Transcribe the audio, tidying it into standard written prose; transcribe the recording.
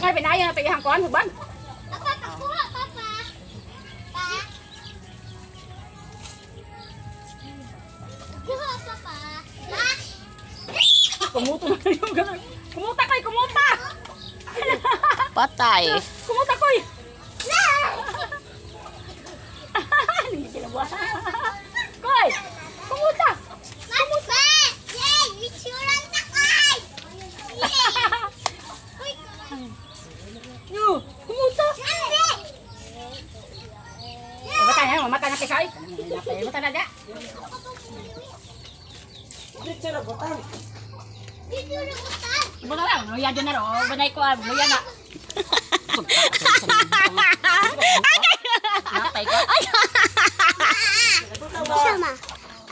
nga pinaya na pagihang kuan huban. Papa, kakuha, Papa. Pa. Kuha, Papa. Pa. Kumuto na yung ganun. Kumuta koy, kumuta. Patay. Kumuta koy. Hindi kinabuha. Koy, kumuta. Kumuta. Yay, mitsuran na koy. Yo, kumuta. Eh, mata na, mamata na kisay. Mata na da. Dito na butan. Muna lang, luya dyan na ro. Banay ko, luya na. Napay ko. Sama.